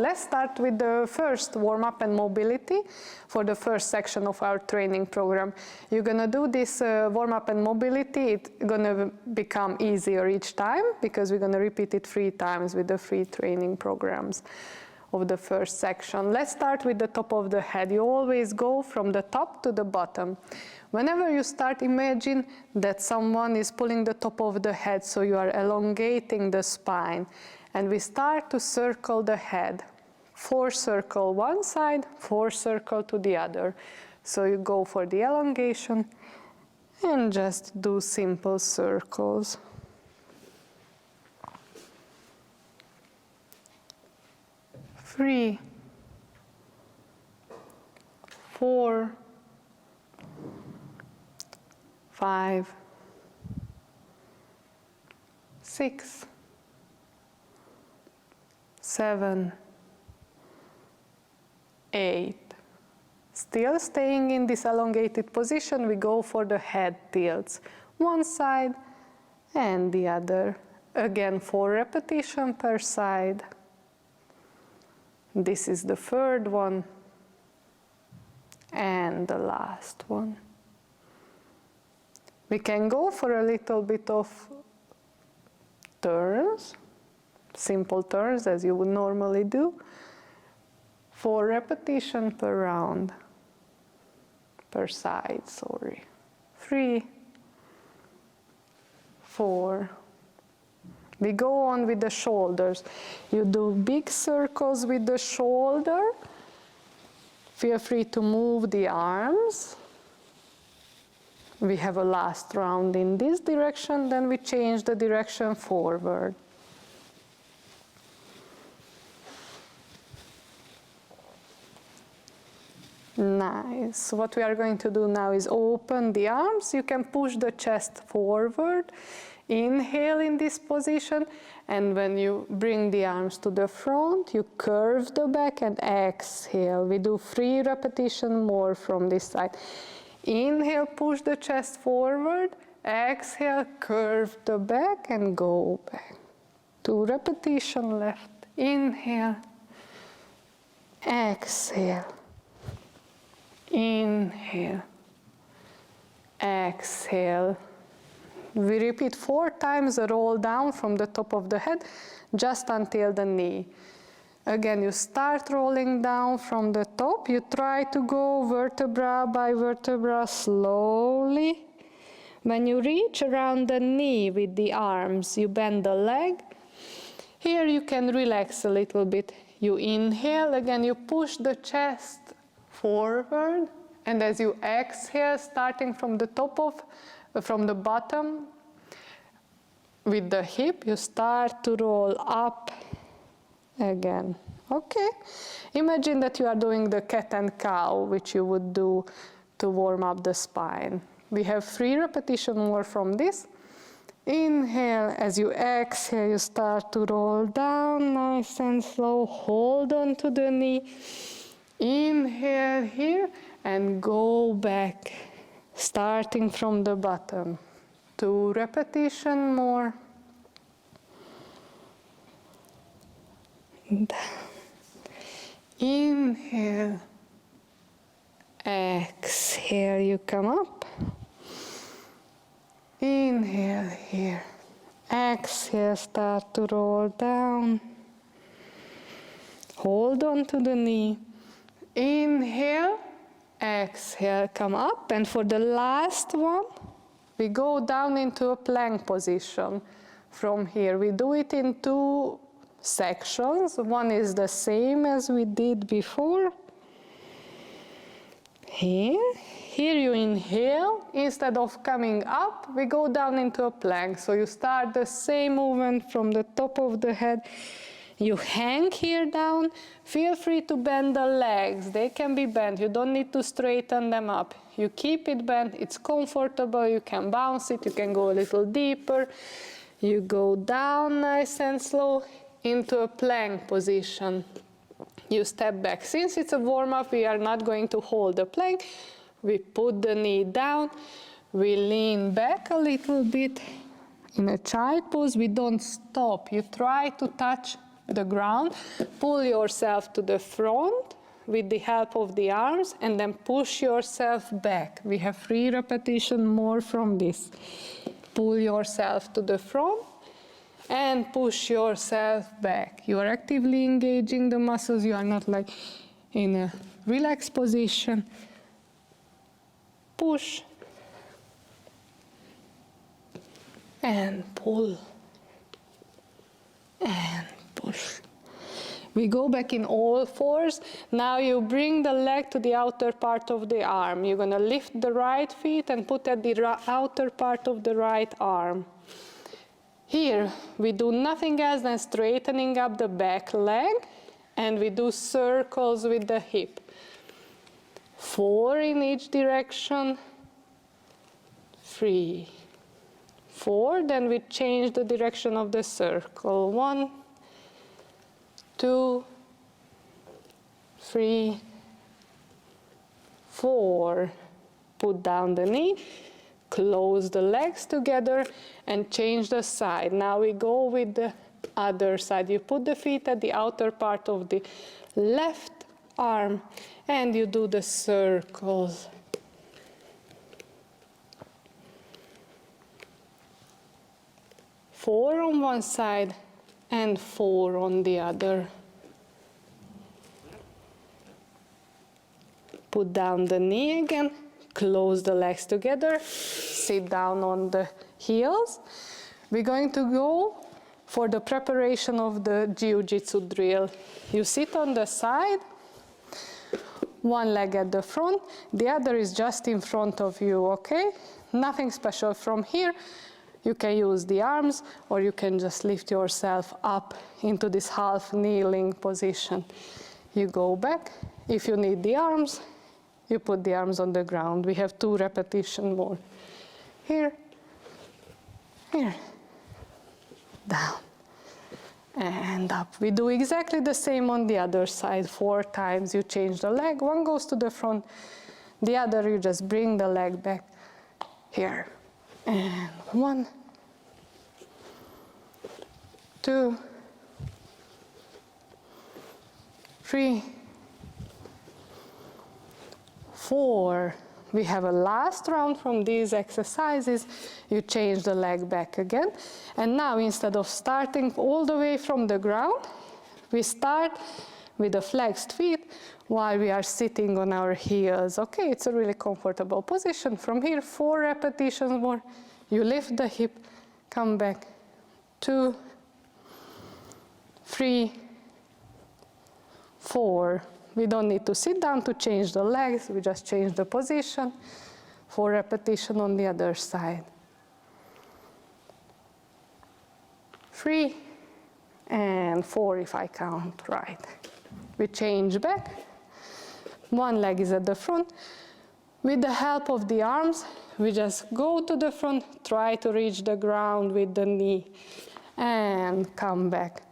let's start with the first warm-up and mobility for the first section of our training program. You're gonna do this warm-up and mobility. It's gonna become easier each time because we're gonna repeat it 3 times with the 3 training programs of the first section. Let's start with the top of the head. You always go from the top to the bottom. Whenever you start, imagine that someone is pulling the top of the head, so you are elongating the spine. And we start to circle the head. 4 circle one side, 4 circle to the other. So you go for the elongation and just do simple circles. 3, 4, 5, 6, 7, 8. Still staying in this elongated position, we go for the head tilts. One side and the other. Again, 4 repetitions per side. This is the 3rd one and the last one. We can go for a little bit of turns, simple turns as you would normally do. 4 repetitions per round, per side, sorry. 3, 4. We go on with the shoulders. You do big circles with the shoulder. Feel free to move the arms. We have a last round in this direction, then we change the direction forward. Nice. What we are going to do now is open the arms. You can push the chest forward. Inhale in this position, and when you bring the arms to the front, you curve the back and exhale. We do 3 repetitions more from this side. Inhale, push the chest forward. Exhale, curve the back and go back. 2 repetitions left. Inhale. Exhale. Inhale. Exhale. We repeat 4 times a roll down from the top of the head, just until the knee. Again, you start rolling down from the top. You try to go vertebra by vertebra slowly. When you reach around the knee with the arms, you bend the leg. Here you can relax a little bit. You inhale, again you push the chest forward, and as you exhale, starting from the from the bottom, with the hip, you start to roll up again. Okay? Imagine that you are doing the cat and cow, which you would do to warm up the spine. We have 3 repetitions more from this. Inhale, as you exhale, you start to roll down, nice and slow. Hold on to the knee. Inhale here, and go back. Starting from the bottom. 2 repetitions more. Inhale. Exhale, you come up. Inhale here. Exhale, start to roll down. Hold on to the knee. Inhale. Exhale, come up, and for the last one, we go down into a plank position. From here, we do it in 2 sections. One is the same as we did before. Here you inhale. Instead of coming up, we go down into a plank. So you start the same movement from the top of the head. You hang here down. Feel free to bend the legs. They can be bent. You don't need to straighten them up. You keep it bent. It's comfortable. You can bounce it. You can go a little deeper. You go down nice and slow into a plank position. You step back. Since it's a warm-up, we are not going to hold the plank. We put the knee down. We lean back a little bit in a child pose. We don't stop. You try to touch the ground. Pull yourself to the front with the help of the arms, and then push yourself back. We have 3 repetitions more from this. Pull yourself to the front and push yourself back. You are actively engaging the muscles. You are not like in a relaxed position. Push and pull and push. We go back in all fours. Now you bring the leg to the outer part of the arm. You're going to lift the right feet and put at the outer part of the right arm. Here, we do nothing else than straightening up the back leg, and we do circles with the hip. 4 in each direction, 3, 4, then we change the direction of the circle. 1, 2, 3, 4. Put down the knee, close the legs together, and change the side. Now we go with the other side. You put the feet at the outer part of the left arm, and you do the circles. Four on one side and 4 on the other. Put down the knee again, close the legs together, sit down on the heels. We're going to go for the preparation of the Jiu-Jitsu drill. You sit on the side, one leg at the front, the other is just in front of you, okay? Nothing special from here. You can use the arms, or you can just lift yourself up into this half kneeling position. You go back. If you need the arms, you put the arms on the ground. We have 2 repetitions more. Here, here, down, and up. We do exactly the same on the other side. 4 times you change the leg. One goes to the front, the other you just bring the leg back. Here, and 1, 2, 3, 4. We have a last round from these exercises. You change the leg back again. And now instead of starting all the way from the ground, we start with the flexed feet while we are sitting on our heels. Okay, it's a really comfortable position. From here, 4 repetitions more. You lift the hip, come back. 2, 3, 4. We don't need to sit down to change the legs. We just change the position. 4 repetitions on the other side. 3 and 4 if I count right. We change back. One leg is at the front. With the help of the arms, we just go to the front, try to reach the ground with the knee, and come back.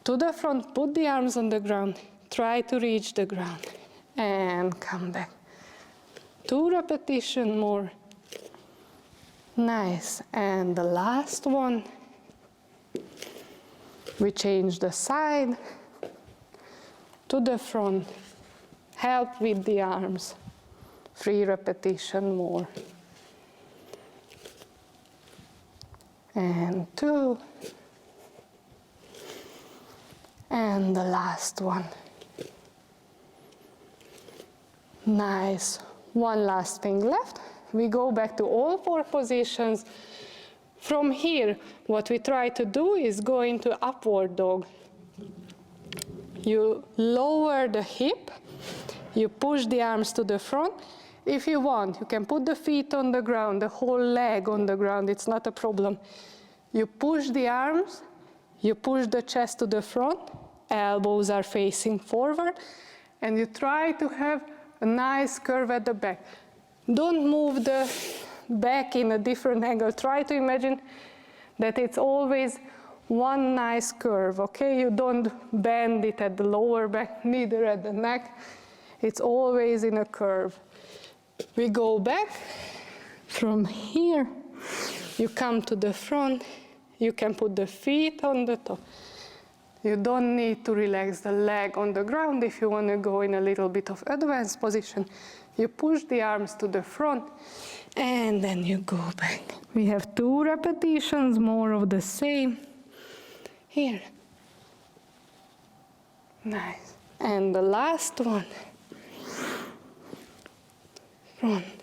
To the front, put the arms on the ground, try to reach the ground, and come back. 2 repetitions more. Nice. And the last one. We change the side to the front. Help with the arms. 3 repetitions more. And 2. And the last one. Nice. One last thing left. We go back to all 4 positions. From here, what we try to do is go into upward dog. You lower the hip. You push the arms to the front. If you want, you can put the feet on the ground, the whole leg on the ground. It's not a problem. You push the arms. You push the chest to the front. Elbows are facing forward. And you try to have a nice curve at the back. Don't move the back in a different angle. Try to imagine that it's always one nice curve, okay? You don't bend it at the lower back, neither at the neck. It's always in a curve. We go back. From here, you come to the front. You can put the feet on the top. You don't need to relax the leg on the ground. If you want to go in a little bit of advanced position, you push the arms to the front, and then you go back. We have 2 repetitions, more of the same. Here. Nice. And the last one. Front.